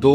2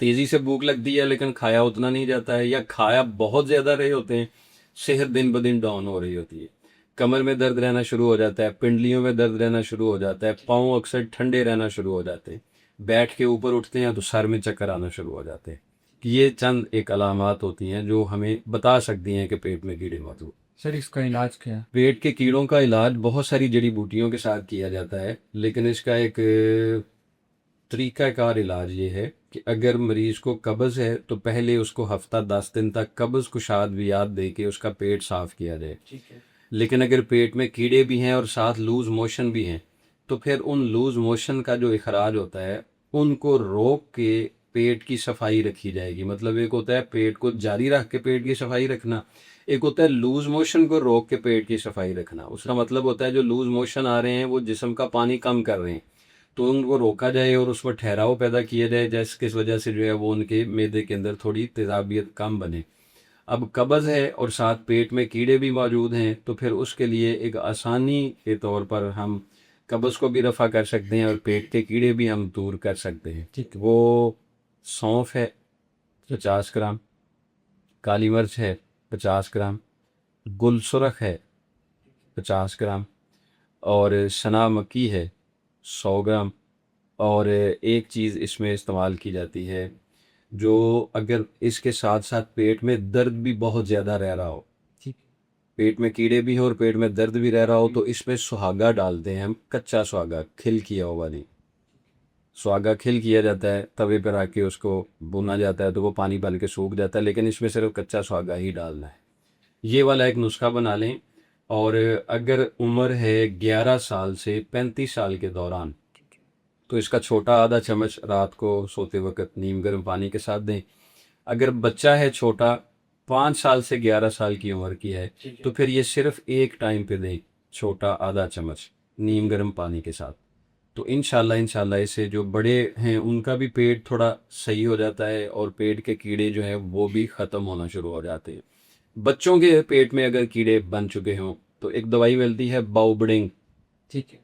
تیزی سے بھوک لگتی ہے لیکن کھایا اتنا نہیں جاتا ہے، یا کھایا بہت زیادہ رہے ہوتے ہیں، صحت دن بدن ڈاؤن ہو رہی ہوتی ہے، کمر میں درد رہنا شروع ہو جاتا ہے، پنڈلیوں میں درد رہنا شروع ہو جاتا ہے، پاؤں اکثر ٹھنڈے رہنا شروع ہو جاتے ہیں، بیٹھ کے اوپر اٹھتے ہیں تو سر میں چکر آنا شروع ہو جاتے ہیں۔ یہ چند ایک علامات ہوتی ہیں جو ہمیں بتا سکتی ہیں کہ پیٹ میں کیڑے موجود۔ سر اس کا علاج کیا ہے؟ پیٹ کے کیڑوں کا علاج بہت ساری جڑی بوٹیوں کے ساتھ کیا جاتا ہے، لیکن اس کا ایک طریقہ کار علاج یہ ہے کہ اگر مریض کو قبض ہے تو پہلے اس کو ہفتہ 10 دن تک قبض کشاد ویات دے کے اس کا پیٹ صاف کیا جائے۔ ٹھیک ہے، لیکن اگر پیٹ میں کیڑے بھی ہیں اور ساتھ لوز موشن بھی ہیں تو پھر ان لوز موشن کا جو اخراج ہوتا ہے ان کو روک کے پیٹ کی صفائی رکھی جائے گی۔ مطلب ایک ہوتا ہے پیٹ کو جاری رکھ کے پیٹ کی صفائی رکھنا، ایک ہوتا ہے لوز موشن کو روک کے پیٹ کی صفائی رکھنا۔ اس کا مطلب ہوتا ہے جو لوز موشن آ رہے ہیں وہ جسم کا پانی کم کر رہے ہیں، تو ان کو روکا جائے اور اس پر ٹھہراؤ پیدا کیا جائے، جس کی وجہ سے جو ہے وہ ان کے معدے کے اندر تھوڑی تیزابیت کم بنے۔ اب قبض ہے اور ساتھ پیٹ میں کیڑے بھی موجود ہیں تو پھر اس کے لیے ایک آسانی کے طور پر ہم قبض کو بھی رفع کر سکتے ہیں اور پیٹ کے کیڑے بھی ہم دور کر سکتے ہیں۔ ٹھیک ہے، وہ سونف ہے 50 گرام، کالی مرچ ہے 50 گرام، گل سرخ ہے 50 گرام، اور سنا مکی ہے 100 گرام، اور ایک چیز اس میں استعمال کی جاتی ہے جو اگر اس کے ساتھ ساتھ پیٹ میں درد بھی بہت زیادہ رہ رہا ہو، ٹھیک ہے، پیٹ میں کیڑے بھی ہوں اور پیٹ میں درد بھی رہ رہا ہو، تو اس میں سہاگا ڈالتے ہیں ہم، کچا سہاگا کھل کیا ہوا نہیں، سہاگا کھل کیا جاتا ہے، توے پر آ کے اس کو بھونا جاتا ہے تو وہ پانی ڈال کے سوکھ جاتا ہے، لیکن اس میں صرف کچا سہاگا ہی ڈالنا ہے۔ یہ والا ایک نسخہ بنا لیں، اور اگر عمر ہے 11 سال سے 35 سال کے دوران تو اس کا چھوٹا آدھا چمچ رات کو سوتے وقت نیم گرم پانی کے ساتھ دیں۔ اگر بچہ ہے چھوٹا 5 سال سے 11 سال کی عمر کی ہے تو پھر یہ صرف ایک ٹائم پہ دیں، چھوٹا آدھا چمچ نیم گرم پانی کے ساتھ، تو انشاءاللہ اس سے جو بڑے ہیں ان کا بھی پیٹ تھوڑا صحیح ہو جاتا ہے اور پیٹ کے کیڑے جو ہیں وہ بھی ختم ہونا شروع ہو جاتے ہیں۔ بچوں کے پیٹ میں اگر کیڑے بن چکے ہوں تو ایک دوائی ملتی ہے باؤبڈنگ، ٹھیک ہے،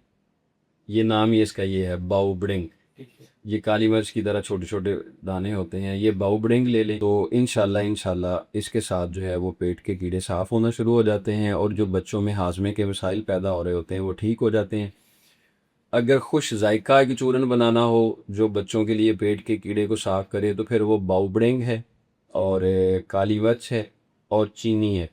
یہ نام ہی اس کا یہ ہے باؤبڈنگ، ٹھیک ہے، یہ کالی مرچ کی طرح چھوٹے چھوٹے دانے ہوتے ہیں، یہ باؤبڈنگ لے لیں تو انشاءاللہ اس کے ساتھ جو ہے وہ پیٹ کے کیڑے صاف ہونا شروع ہو جاتے ہیں، اور جو بچوں میں ہاضمے کے مسائل پیدا ہو رہے ہوتے ہیں وہ ٹھیک ہو جاتے ہیں۔ اگر خوش ذائقہ کی چورن بنانا ہو جو بچوں کے لیے پیٹ کے کیڑے کو صاف کرے تو پھر وہ باؤبڈنگ ہے، اور کالی مرچ ہے، اور چینی ہے۔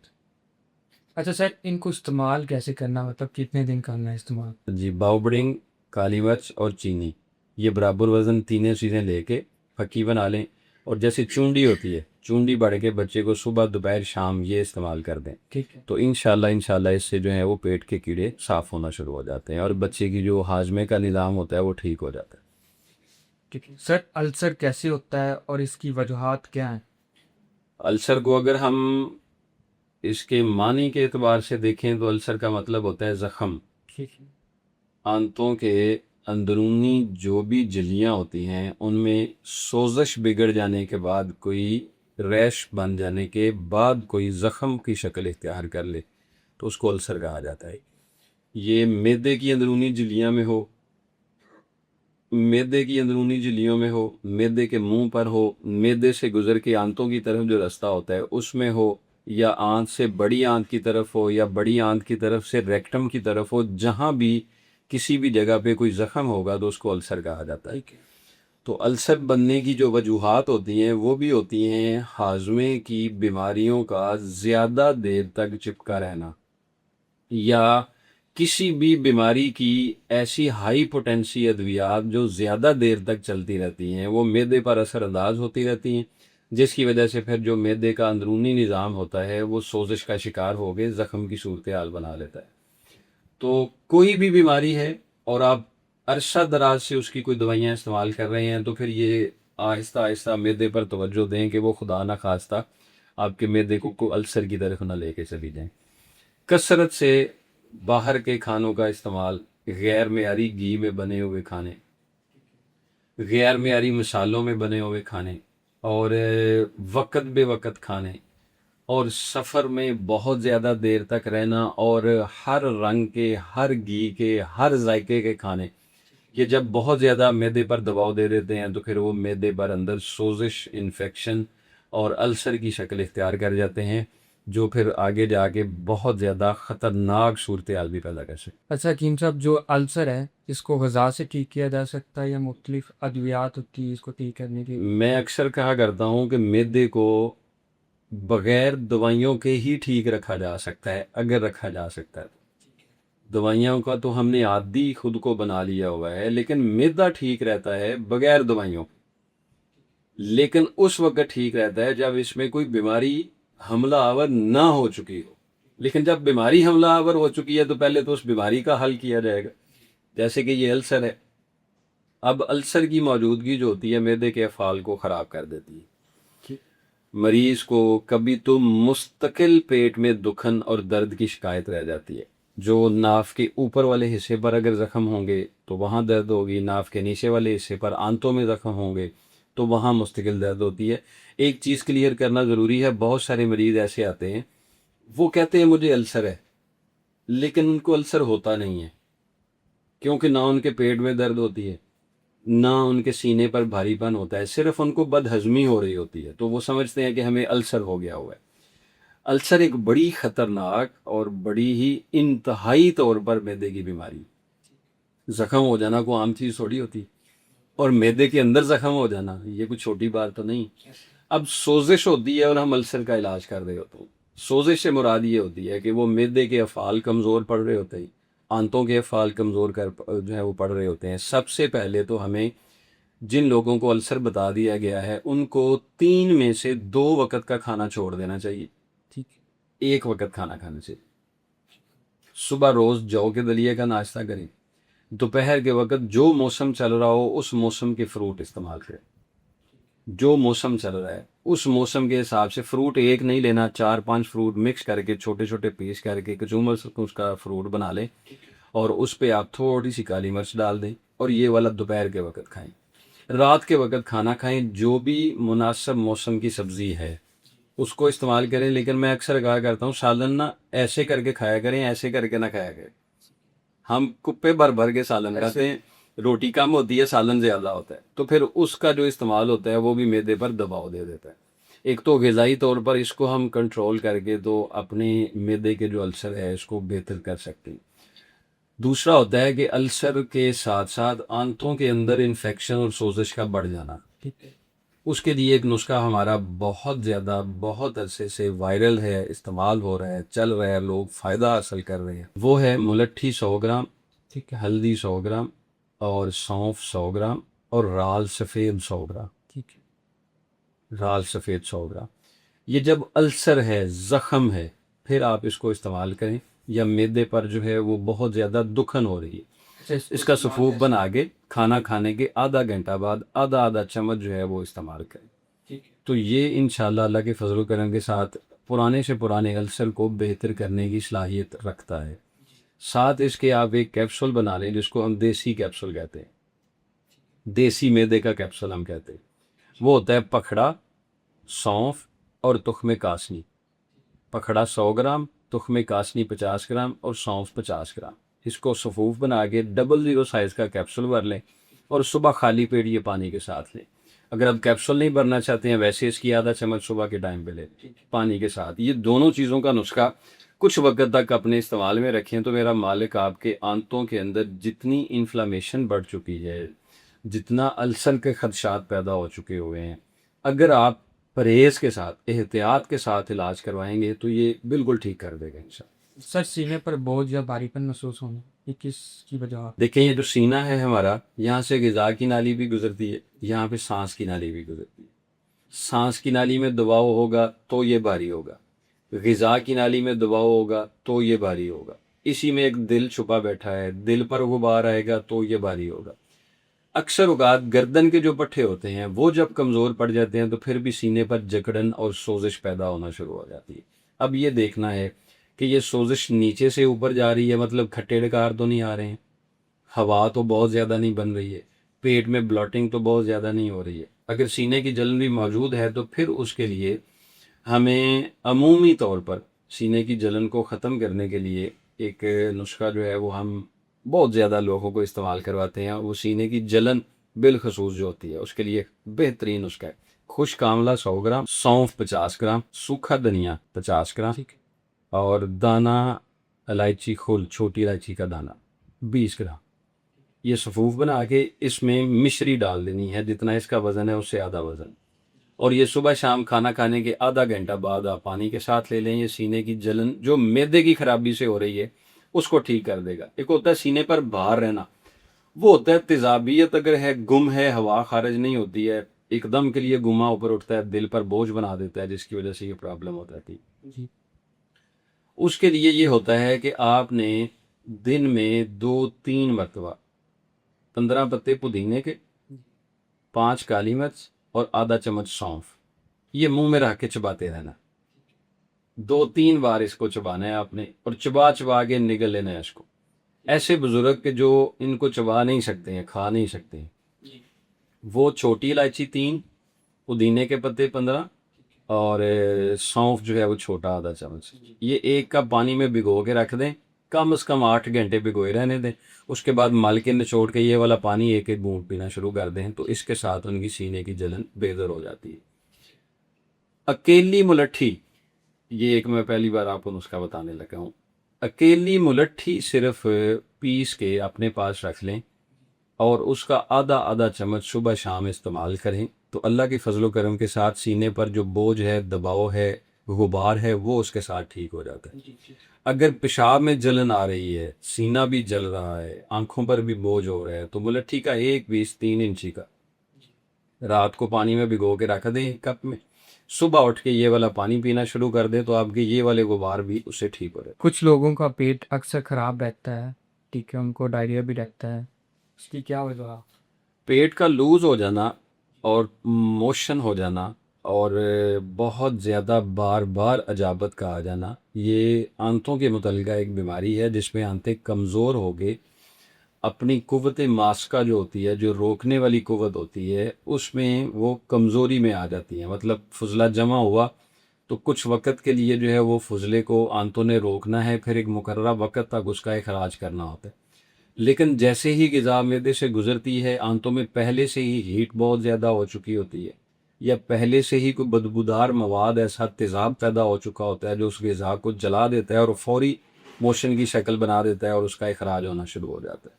اچھا سر ان کو استعمال کیسے کرنا، مطلب کتنے دن کرنا ہے استعمال؟ جی، باؤبڈنگ، کالی مرچ اور چینی، یہ برابر وزن تینوں چیزیں لے کے پھکی بنا لیں، اور جیسے چونڈی ہوتی ہے چونڈی بڑھ کے بچے کو صبح دوپہر شام یہ استعمال کر دیں، ٹھیک ہے، تو انشاءاللہ اس سے جو ہے وہ پیٹ کے کیڑے صاف ہونا شروع ہو جاتے ہیں اور بچے کی جو ہاضمے کا نظام ہوتا ہے وہ ٹھیک ہو جاتا ہے۔ ٹھیک ہے سر، السر کیسے ہوتا ہے اور اس کی وجوہات کیا ہیں؟ السر کو اگر ہم اس کے معنی کے اعتبار سے دیکھیں تو السر کا مطلب ہوتا ہے زخم۔ ٹھیک ہے، آنتوں کے اندرونی جو بھی جلیاں ہوتی ہیں ان میں سوزش بگڑ جانے کے بعد، کوئی ریش بن جانے کے بعد کوئی زخم کی شکل اختیار کر لے تو اس کو السر کہا جاتا ہے۔ یہ معدے کی اندرونی جلیاں میں ہو، معدے کی اندرونی جھلیوں میں ہو، معدے کے منہ پر ہو، معدے سے گزر کے آنتوں کی طرف جو رستہ ہوتا ہے اس میں ہو، یا آنت سے بڑی آنت کی طرف ہو، یا بڑی آنت کی طرف سے ریکٹم کی طرف ہو، جہاں بھی کسی بھی جگہ پہ کوئی زخم ہوگا تو اس کو السر کہا جاتا ہے۔ ٹھیک ہے، تو السر بننے کی جو وجوہات ہوتی ہیں وہ بھی ہوتی ہیں ہاضمے کی بیماریوں کا زیادہ دیر تک چپکا رہنا، یا کسی بھی بیماری کی ایسی ہائی پوٹینسی ادویات جو زیادہ دیر تک چلتی رہتی ہیں وہ معدے پر اثر انداز ہوتی رہتی ہیں، جس کی وجہ سے پھر جو معدے کا اندرونی نظام ہوتا ہے وہ سوزش کا شکار ہو کے زخم کی صورتحال بنا لیتا ہے۔ تو کوئی بھی بیماری ہے اور آپ عرصہ دراز سے اس کی کوئی دوائیاں استعمال کر رہے ہیں تو پھر یہ آہستہ آہستہ معدے پر توجہ دیں کہ وہ خدا نہ خواستہ آپ کے معدے کو السر کی طرف نہ لے کے چلی جائیں۔ کثرت سے باہر کے کھانوں کا استعمال، غیر معیاری گھی میں بنے ہوئے کھانے، غیر معیاری مسالوں میں بنے ہوئے کھانے، اور وقت بے وقت کھانے، اور سفر میں بہت زیادہ دیر تک رہنا، اور ہر رنگ کے، ہر گھی کے، ہر ذائقے کے کھانے، یہ جب بہت زیادہ معدے پر دباؤ دے دیتے ہیں تو پھر وہ معدے پر اندر سوزش، انفیکشن اور السر کی شکل اختیار کر جاتے ہیں، جو پھر آگے جا کے بہت زیادہ خطرناک صورتحال بھی پیدا کر سکتے اچھا حکیم صاحب، جو السر ہے اس کو غذا سے ٹھیک کیا جا سکتا ہے یا مختلف ادویات ہوتی ہے اس کو ٹھیک کرنے کی؟ ہیں۔ میں اکثر کہا کرتا ہوں کہ معدے کو بغیر دوائیوں کے ہی ٹھیک رکھا جا سکتا ہے، اگر رکھا جا سکتا ہے۔ دوائیوں کا تو ہم نے عادی خود کو بنا لیا ہوا ہے، لیکن معدہ ٹھیک رہتا ہے بغیر دوائیوں، لیکن اس وقت ٹھیک رہتا ہے جب اس میں کوئی بیماری حملہ آور نہ ہو چکی ہو۔ لیکن جب بیماری حملہ آور ہو چکی ہے تو پہلے تو اس بیماری کا حل کیا جائے گا، جیسے کہ یہ السر ہے۔ اب السر کی موجودگی جو ہوتی ہے معدے کے افعال کو خراب کر دیتی ہے۔ مریض کو کبھی تو مستقل پیٹ میں دکھن اور درد کی شکایت رہ جاتی ہے، جو ناف کے اوپر والے حصے پر اگر زخم ہوں گے تو وہاں درد ہوگی، ناف کے نیچے والے حصے پر آنتوں میں زخم ہوں گے تو وہاں مستقل درد ہوتی ہے۔ ایک چیز کلیئر کرنا ضروری ہے، بہت سارے مریض ایسے آتے ہیں وہ کہتے ہیں مجھے السر ہے، لیکن ان کو السر ہوتا نہیں ہے، کیونکہ نہ ان کے پیٹ میں درد ہوتی ہے، نہ ان کے سینے پر بھاری پن ہوتا ہے، صرف ان کو بد ہضمی ہو رہی ہوتی ہے، تو وہ سمجھتے ہیں کہ ہمیں السر ہو گیا ہوا ہے۔ السر ایک بڑی خطرناک اور بڑی ہی انتہائی طور پر معدے کی بیماری۔ زخم ہو جانا کوئی عام چیز تھوڑی ہوتی، اور معدے کے اندر زخم ہو جانا یہ کوئی چھوٹی بات تو نہیں۔ اب سوزش ہوتی ہے اور ہم السر کا علاج کر رہے ہوتے ہیں۔ سوزش سے مراد یہ ہوتی ہے کہ وہ معدے کے افعال کمزور پڑ رہے ہوتے ہیں، آنتوں کے افعال کمزور جو ہے وہ پڑ رہے ہوتے ہیں۔ سب سے پہلے تو ہمیں جن لوگوں کو السر بتا دیا گیا ہے ان کو 3 میں سے 2 وقت کا کھانا چھوڑ دینا چاہیے، ٹھیک ہے، 1 وقت کھانا کھانے سے۔ صبح روز جو کے دلیے کا ناشتہ کریں، دوپہر کے وقت جو موسم چل رہا ہو اس موسم کے فروٹ استعمال کریں، جو موسم چل رہا ہے اس موسم کے حساب سے فروٹ ایک نہیں لینا، 4-5 فروٹ مکس کر کے چھوٹے چھوٹے پیس کر کے کچومر سے اس کا فروٹ بنا لیں، اور اس پہ آپ تھوڑی سی کالی مرچ ڈال دیں، اور یہ والا دوپہر کے وقت کھائیں۔ رات کے وقت کھانا کھائیں، جو بھی مناسب موسم کی سبزی ہے اس کو استعمال کریں، لیکن میں اکثر کہا کرتا ہوں سالن نہ ایسے کر کے کھایا کریں، ایسے کر کے نہ کھایا کریں۔ ہم کپے بھر بھر کے سالن کھاتے ہیں، روٹی کم ہوتی ہے سالن زیادہ ہوتا ہے، تو پھر اس کا جو استعمال ہوتا ہے وہ بھی معدے پر دباؤ دے دیتا ہے۔ ایک تو غذائی طور پر اس کو ہم کنٹرول کر کے تو اپنے معدے کے جو السر ہے اس کو بہتر کر سکتے ہیں۔ دوسرا ہوتا ہے کہ السر کے ساتھ ساتھ آنتوں کے اندر انفیکشن اور سوزش کا بڑھ جانا۔ ٹھیک ہے، اس کے لیے ایک نسخہ ہمارا بہت زیادہ بہت عرصے سے وائرل ہے، استعمال ہو رہا ہے، چل رہا ہے، لوگ فائدہ حاصل کر رہے ہیں۔ وہ ہے ملٹھی 100 گرام، ٹھیک ہے، ہلدی 100 گرام، اور سونف 100 گرام، اور رال سفید 100 گرام۔ ٹھیک ہے، رال سفید 100 گرام۔ یہ جب السر ہے، زخم ہے، پھر آپ اس کو استعمال کریں، یا معدے پر جو ہے وہ بہت زیادہ دکھن ہو رہی ہے، اس کا سفوف بنا کے کھانا کھانے کے آدھا گھنٹہ بعد آدھا چمچ جو ہے وہ استعمال کریں۔ ٹھیک ہے، تو یہ انشاءاللہ اللہ کے فضل و کرم کے ساتھ پرانے سے پرانے السر کو بہتر کرنے کی صلاحیت رکھتا ہے۔ ساتھ اس کے آپ ایک کیپسول بنا لیں جس کو ہم دیسی کیپسول کہتے ہیں، دیسی معدے کا کیپسول ہم کہتے ہیں۔ وہ ہوتا ہے پکھڑا، سونف اور تخم کاسنی۔ پکھڑا 100 گرام، تخم کاسنی 50 گرام، اور سونف 50 گرام۔ اس کو سفوف بنا کے 00 سائز کا کیپسول بھر لیں، اور صبح خالی پیٹ یہ پانی کے ساتھ لیں۔ اگر آپ کیپسول نہیں بھرنا چاہتے ہیں ویسے اس کی آدھا چمچ صبح کے ٹائم پہ لیں پانی کے ساتھ۔ یہ دونوں چیزوں کا نسخہ کچھ وقت تک اپنے استعمال میں رکھیں تو میرا مالک آپ کے آنتوں کے اندر جتنی انفلامیشن بڑھ چکی ہے، جتنا السر کے خدشات پیدا ہو چکے ہوئے ہیں، اگر آپ پرہیز کے ساتھ، احتیاط کے ساتھ علاج کروائیں گے تو یہ بالکل ٹھیک کر دے گا انشاءاللہ۔ سر سینے پر بوجھ یا بھاری پن محسوس ہونا، یہ کس کی وجہ ہے؟ دیکھیں یہ جو سینہ ہے ہمارا، یہاں سے غذا کی نالی بھی گزرتی ہے، یہاں پہ سانس کی نالی بھی گزرتی ہے۔ سانس کی نالی میں دباؤ ہوگا تو یہ بھاری ہوگا، غذا کی نالی میں دباؤ ہوگا تو یہ بھاری ہوگا، اسی میں ایک دل چھپا بیٹھا ہے، دل پر غبار آئے گا تو یہ بھاری ہوگا۔ اکثر اوقات گردن کے جو پٹھے ہوتے ہیں وہ جب کمزور پڑ جاتے ہیں تو پھر بھی سینے پر جکڑن اور سوزش پیدا ہونا شروع ہو جاتی ہے۔ اب یہ دیکھنا ہے کہ یہ سوزش نیچے سے اوپر جا رہی ہے، مطلب کھٹے ڈکار تو نہیں آ رہے ہیں، ہوا تو بہت زیادہ نہیں بن رہی ہے، پیٹ میں بلاٹنگ تو بہت زیادہ نہیں ہو رہی ہے۔ اگر سینے کی جلن بھی موجود ہے تو پھر اس کے لیے ہمیں عمومی طور پر سینے کی جلن کو ختم کرنے کے لیے ایک نسخہ جو ہے وہ ہم بہت زیادہ لوگوں کو استعمال کرواتے ہیں. وہ سینے کی جلن بالخصوص جو ہوتی ہے اس کے لیے بہترین نسخہ ہے. خشک آملہ 100 گرام، سونف 50 گرام، سوکھا دھنیا 50 گرام، ٹھیک ہے. اور دانہ الائچی کھول، چھوٹی الائچی کا دانہ 20 گرام. یہ صفوف بنا کے اس میں مشری ڈال دینی ہے، جتنا اس کا وزن ہے اس سے آدھا وزن. اور یہ صبح شام کھانا کھانے کے آدھا گھنٹہ بعد آپ پانی کے ساتھ لے لیں. یہ سینے کی جلن جو معدے کی خرابی سے ہو رہی ہے اس کو ٹھیک کر دے گا. ایک ہوتا ہے سینے پر بھار رہنا، وہ ہوتا ہے تیزابیت اگر ہے، گم ہے، ہوا خارج نہیں ہوتی ہے، ایک دم کے لیے گما اوپر اٹھتا ہے، دل پر بوجھ بنا دیتا ہے، جس کی وجہ سے یہ پرابلم ہوتا تھی. جی. اس کے لیے یہ ہوتا ہے کہ آپ نے دن میں 2-3 مرتبہ 15 پتے پودینے کے، 5 کالی مرچ اور آدھا چمچ سونف، یہ منہ میں رکھ کے چباتے رہنا. 2-3 بار اس کو چبانا ہے آپ نے، اور چبا چبا کے نگل لینا ہے اس کو. ایسے بزرگ کہ جو ان کو چبا نہیں سکتے ہیں، کھا نہیں سکتے ہیں، وہ چھوٹی الائچی 3، پودینے کے پتے 15، اور سونف جو ہے وہ چھوٹا آدھا چمچ. یہ 1 کپ پانی میں بھگو کے رکھ دیں، کم از کم 8 گھنٹے بھگوئے رہنے دیں. اس کے بعد مل کے نچوڑ کے یہ والا پانی ایک ایک بونٹ پینا شروع کر دیں، تو اس کے ساتھ ان کی سینے کی جلن بہتر ہو جاتی ہے. اکیلی ملٹھی، یہ ایک میں پہلی بار آپ کو نسخہ بتانے لگا ہوں. اکیلی ملٹھی صرف پیس کے اپنے پاس رکھ لیں اور اس کا آدھا آدھا چمچ صبح شام استعمال کریں، تو اللہ کے فضل و کرم کے ساتھ سینے پر جو بوجھ ہے، دباؤ ہے، غبار ہے، وہ اس کے ساتھ ٹھیک ہو جاتا ہے. اگر پیشاب میں جلن آ رہی ہے، سینہ بھی جل رہا ہے، آنکھوں پر بھی بوجھ ہو رہا ہے، تو ملٹھی کا 1 پیس 3 انچی کا رات کو پانی میں بھگو کے رکھ دیں 1 کپ میں. صبح اٹھ کے یہ والا پانی پینا شروع کر دیں تو آپ کے یہ والے غبار بھی اس سے ٹھیک ہو رہے. کچھ لوگوں کا پیٹ اکثر خراب رہتا ہے، ٹھیک ہے، ان کو ڈائریا بھی رہتا ہے، اس کی کیا وجہ ہے؟ پیٹ کا لوز ہو جانا اور موشن ہو جانا اور بہت زیادہ بار بار اجابت کا آ جانا، یہ آنتوں کے متعلقہ ایک بیماری ہے جس میں آنتیں کمزور ہو گئے اپنی قوت ماسکہ جو ہوتی ہے، جو روکنے والی قوت ہوتی ہے، اس میں وہ کمزوری میں آ جاتی ہیں. مطلب فضلہ جمع ہوا تو کچھ وقت کے لیے جو ہے وہ فضلے کو آنتوں نے روکنا ہے، پھر ایک مقررہ وقت تک اس کا اخراج کرنا ہوتا ہے. لیکن جیسے ہی غذا معدے سے گزرتی ہے، آنتوں میں پہلے سے ہی ہیٹ بہت زیادہ ہو چکی ہوتی ہے، یا پہلے سے ہی کوئی بدبودار مواد ایسا تیزاب پیدا ہو چکا ہوتا ہے جو اس غذا کو جلا دیتا ہے اور فوری موشن کی شکل بنا دیتا ہے اور اس کا اخراج ہونا شروع ہو جاتا ہے.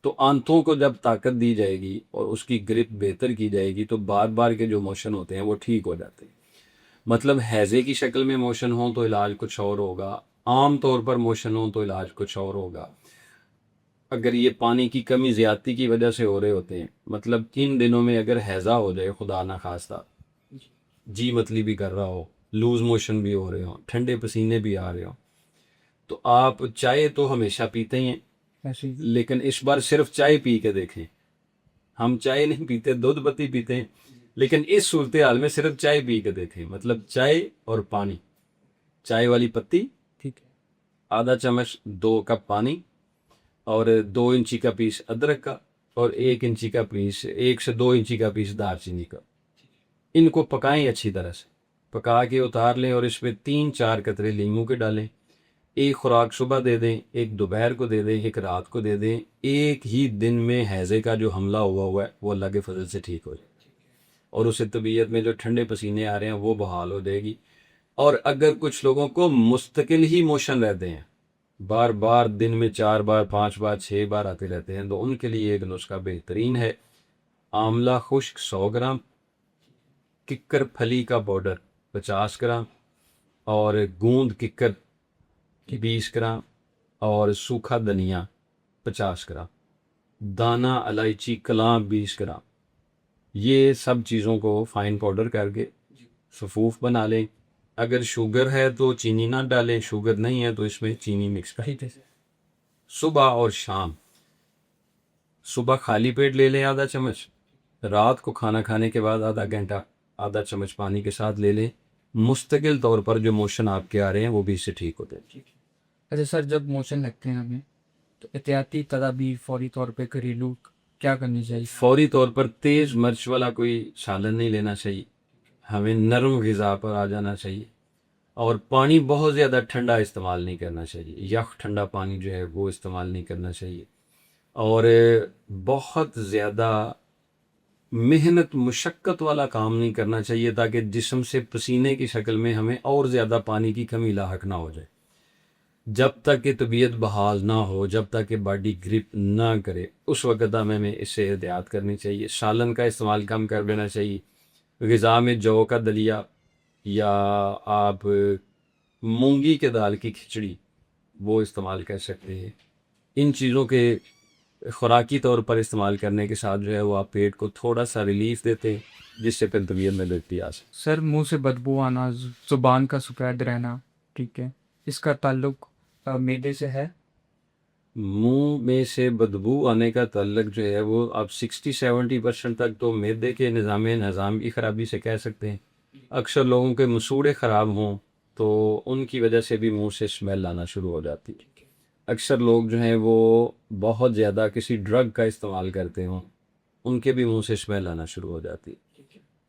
تو آنتوں کو جب طاقت دی جائے گی اور اس کی گرپ بہتر کی جائے گی تو بار بار کے جو موشن ہوتے ہیں وہ ٹھیک ہو جاتے ہیں. مطلب ہیضے کی شکل میں موشن ہوں تو علاج کچھ اور ہوگا، عام طور پر موشن ہوں تو علاج کچھ اور ہوگا. اگر یہ پانی کی کمی زیادتی کی وجہ سے ہو رہے ہوتے ہیں، مطلب ان دنوں میں اگر ہیضہ ہو جائے خدا نہ خواستہ، جی متلی بھی کر رہا ہو، لوز موشن بھی ہو رہے ہوں، ٹھنڈے پسینے بھی آ رہے ہوں، تو آپ چائے تو ہمیشہ پیتے ہی ہیں، ایسے ہی. لیکن اس بار صرف چائے پی کے دیکھیں. ہم چائے نہیں پیتے، دودھ پتی پیتے ہیں، لیکن اس صورتحال میں صرف چائے پی کے دیکھیں. مطلب چائے اور پانی، چائے والی پتی ٹھیک ہے. آدھا چمچ، 2 کپ پانی، اور 2 انچی کا پیس ادرک کا، اور 1 انچی کا پیس، 1 سے 2 انچی کا پیس دار چینی کا. ان کو پکائیں اچھی طرح سے، پکا کے اتار لیں اور اس میں 3-4 قطرے لیموں کے ڈالیں. 1 خوراک صبح دے دیں، 1 دوپہر کو دے دیں، 1 رات کو دے دیں. ایک ہی دن میں ہیضے کا جو حملہ ہوا ہے وہ اللہ کے فضل سے ٹھیک ہو جائے اور اسے طبیعت میں جو ٹھنڈے پسینے آ رہے ہیں وہ بحال ہو جائے گی. اور اگر کچھ لوگوں کو مستقل ہی موشن رہتے ہیں، بار بار دن میں 4 بار 5 بار 6 بار آتے رہتے ہیں، تو ان کے لیے ایک نسخہ بہترین ہے. آملہ خشک 100 گرام، ککر پھلی کا پاؤڈر 50 گرام، اور گوند ککر 20 گرام، اور سوکھا دھنیا 50 گرام، دانہ الائچی کلاں 20 گرام. یہ سب چیزوں کو فائن پاؤڈر کر کے صفوف بنا لیں. اگر شوگر ہے تو چینی نہ ڈالیں، شوگر نہیں ہے تو اس میں چینی مکس کریں. صبح اور شام، صبح خالی پیٹ لے لیں آدھا چمچ، رات کو کھانا کھانے کے بعد آدھا گھنٹہ آدھا چمچ پانی کے ساتھ لے لیں. مستقل طور پر جو موشن آپ کے آ رہے ہیں وہ بھی اس سے ٹھیک ہوتے ہیں. اچھا سر، جب موشن لگتے ہیں ہمیں تو احتیاطی تدابیر فوری طور پہ گھریلو کیا کرنی چاہیے؟ فوری طور پر تیز مرچ والا کوئی سالن نہیں لینا چاہیے، ہمیں نرم غذا پر آ جانا چاہیے، اور پانی بہت زیادہ ٹھنڈا استعمال نہیں کرنا چاہیے. یخ ٹھنڈا پانی جو ہے وہ استعمال نہیں کرنا چاہیے. اور بہت زیادہ محنت مشقت والا کام نہیں کرنا چاہیے تاکہ جسم سے پسینے کی شکل میں ہمیں اور زیادہ پانی کی کمی لاحق نہ ہو جائے. جب تک کہ طبیعت بحال نہ ہو، جب تک کہ باڈی گرپ نہ کرے، اس وقت ہمیں اس سے احتیاط کرنی چاہیے. سالن کا استعمال کم کر دینا چاہیے. غذا میں جو کا دلیا یا آپ مونگی کے دال کی کھچڑی وہ استعمال کر سکتے ہیں. ان چیزوں کے خوراکی طور پر استعمال کرنے کے ساتھ جو ہے وہ آپ پیٹ کو تھوڑا سا ریلیف دیتے ہیں، جس سے پھر طبیعت میں بہتری آ سکے. سر منہ سے بدبو آنا، زبان کا سفید رہنا، ٹھیک ہے، اس کا تعلق معدے سے ہے؟ منہ میں سے بدبو آنے کا تعلق جو ہے وہ آپ 60-70% تک تو معدے کے نظام ہضم کی خرابی سے کہہ سکتے ہیں. اکثر لوگوں کے مسوڑے خراب ہوں تو ان کی وجہ سے بھی منہ سے اسمیل آنا شروع ہو جاتی ہے. اکثر لوگ جو ہیں وہ بہت زیادہ کسی ڈرگ کا استعمال کرتے ہوں، ان کے بھی منہ سے اسمیل آنا شروع ہو جاتی ہے.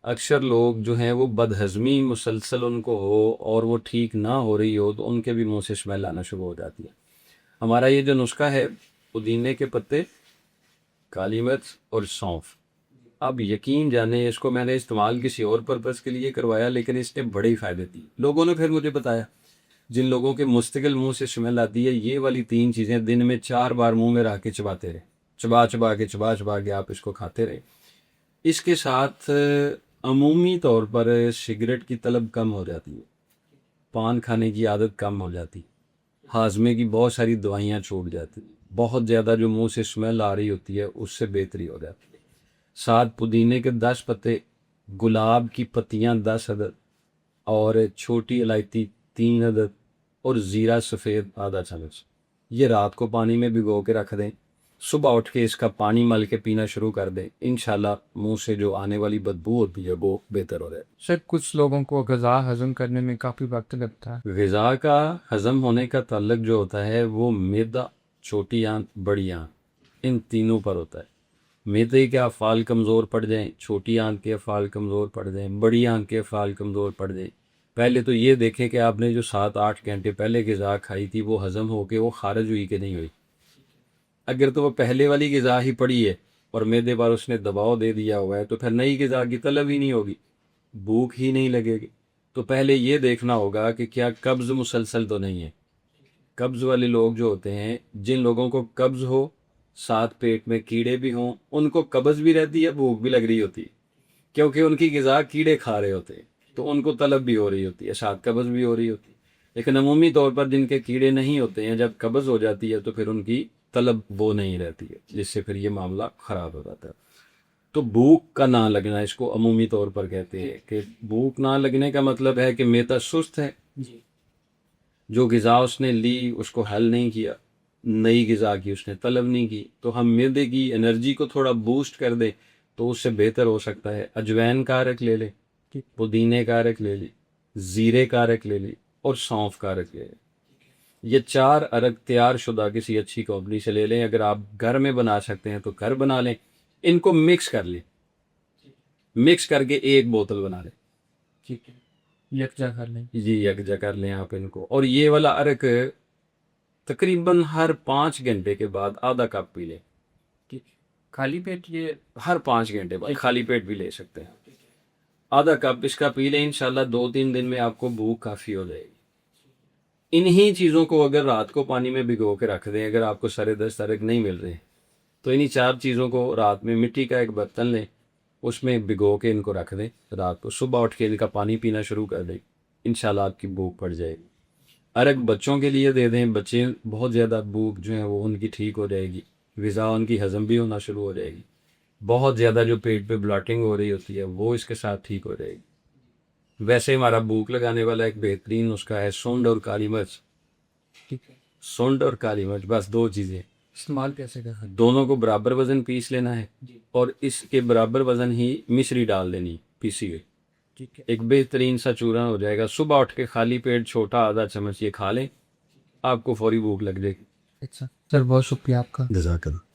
اکثر لوگ جو ہیں وہ بدہضمی مسلسل ان کو ہو اور وہ ٹھیک نہ ہو رہی ہو تو ان کے بھی منہ سے اسمیل آنا شروع ہو جاتی ہے. ہمارا یہ جو نسخہ ہے، پودینے کے پتے، کالی مرچ اور سونف، اب یقین جانیں اس کو میں نے استعمال کسی اور پرپس کے لیے کروایا لیکن اس نے بڑے فائدے دی. لوگوں نے پھر مجھے بتایا جن لوگوں کے مستقل منہ سے اسمیل آتی ہے، یہ والی 3 چیزیں دن میں 4 بار منہ میں رکھ کے چباتے رہے، چبا کے آپ اس کو کھاتے رہے. اس کے ساتھ عمومی طور پر سگریٹ کی طلب کم ہو جاتی ہے، پان کھانے کی عادت کم ہو جاتی، ہاضمے کی بہت ساری دوائیاں چھوٹ جاتی، بہت زیادہ جو منہ سے اسمیل آ رہی ہوتی ہے اس سے بہتری ہو جاتی ہے. ساتھ پودینے کے 10 پتے، گلاب کی پتیاں 10 عدد اور چھوٹی الائچی 3 عدد اور زیرہ سفید آدھا چمچ، یہ رات کو پانی میں بھگو کے رکھ دیں. صبح اٹھ کے اس کا پانی مل کے پینا شروع کر دیں، انشاءاللہ منہ سے جو آنے والی بدبو ہوتی ہے وہ بہتر ہو جائے. سر کچھ لوگوں کو غذا ہضم کرنے میں کافی وقت لگتا ہے. غذا کا ہضم ہونے کا تعلق جو ہوتا ہے وہ معدہ، چھوٹی آنت، بڑی آنت، ان تینوں پر ہوتا ہے. معدے کے افعال کمزور پڑ جائیں، چھوٹی آنت کے افعال کمزور پڑ جائیں، بڑی آنت کے افعال کمزور پڑ جائیں. پہلے تو یہ دیکھیں کہ آپ نے جو 7-8 گھنٹے پہلے غذا کھائی تھی وہ ہضم ہو کے وہ خارج ہوئی کہ نہیں ہوئی. اگر تو وہ پہلے والی غذا ہی پڑی ہے اور معدے پر اس نے دباؤ دے دیا ہوا ہے تو پھر نئی غذا کی طلب ہی نہیں ہوگی، بھوک ہی نہیں لگے گی. تو پہلے یہ دیکھنا ہوگا کہ کیا قبض مسلسل تو نہیں ہے. قبض والے لوگ جو ہوتے ہیں، جن لوگوں کو قبض ہو، ساتھ پیٹ میں کیڑے بھی ہوں، ان کو قبض بھی رہتی ہے، بھوک بھی لگ رہی ہوتی ہے، کیونکہ ان کی غذا کیڑے کھا رہے ہوتے ہیں تو ان کو طلب بھی ہو رہی ہوتی ہے، ساتھ قبض بھی ہو رہی ہوتی ہے. لیکن عمومی طور پر جن کے کیڑے نہیں ہوتے ہیں، جب قبض ہو جاتی ہے تو پھر ان کی طلب وہ نہیں رہتی ہے، جس سے پھر یہ معاملہ خراب ہو جاتا ہے. تو بھوک کا نہ لگنا اس کو عمومی طور پر کہتے ہیں کہ بھوک نہ لگنے کا مطلب ہے کہ معدہ سست ہے، جو غذا اس نے لی اس کو حل نہیں کیا، نئی غذا کی اس نے طلب نہیں کی. تو ہم معدے کی انرجی کو تھوڑا بوسٹ کر دیں تو اس سے بہتر ہو سکتا ہے. اجوین کا عرق لے لیں، پودینے کا عرق لے لیں، زیرے کا عرق لے لیں اور سونف کا عرق لے لیں. یہ 4 عرق تیار شدہ کسی اچھی کمپنی سے لے لیں. اگر آپ گھر میں بنا سکتے ہیں تو گھر بنا لیں. ان کو مکس کر لیں، مکس کر کے ایک بوتل بنا لیں. ٹھیک ہے، یکجا کر لیں. جی یکجا کر لیں آپ ان کو. اور یہ والا عرق تقریباً ہر 5 گھنٹے کے بعد آدھا کپ پی لیں. خالی پیٹ؟ یہ ہر 5 گھنٹے بعد، خالی پیٹ بھی لے سکتے ہیں. آدھا کپ اس کا پی لیں، انشاءاللہ 2-3 دن میں آپ کو بھوک کافی ہو جائے گی. انہی چیزوں کو اگر رات کو پانی میں بھگو کے رکھ دیں، اگر آپ کو سر دست عرق نہیں مل رہے تو انہی 4 چیزوں کو رات میں مٹی کا ایک برتن لیں، اس میں بھگو کے ان کو رکھ دیں رات کو. صبح اٹھ کے ان کا پانی پینا شروع کر دیں، انشاءاللہ آپ کی بھوک پڑ جائے گی. عرق بچوں کے لیے دے دیں، بچے بہت زیادہ بھوک جو ہے وہ ان کی ٹھیک ہو جائے گی، غذا ان کی ہضم بھی ہونا شروع ہو جائے گی. بہت زیادہ جو پیٹ پہ بلاٹنگ ہو رہی ہوتی ہے وہ اس کے ساتھ ٹھیک ہو جائے گی. ویسے ہمارا بھوک لگانے والا ایک بہترین نسخہ ہے سونڈ اور کالی مرچ. ٹھیک ہے، سونڈ اور کالی مرچ، بس 2 چیزیں. استعمال کیسے کریں؟ دونوں کو برابر وزن پیس لینا ہے اور اس کے برابر وزن ہی مشری ڈال دینی پیسی ہوئی. ٹھیک ہے، ایک بہترین سا چورا ہو جائے گا. صبح اٹھ کے خالی پیٹ چھوٹا آدھا چمچ یہ کھا لیں، آپ کو فوری بھوک لگ جائے گی. اچھا سر، بہت شکریہ آپ کا. جزاک اللہ.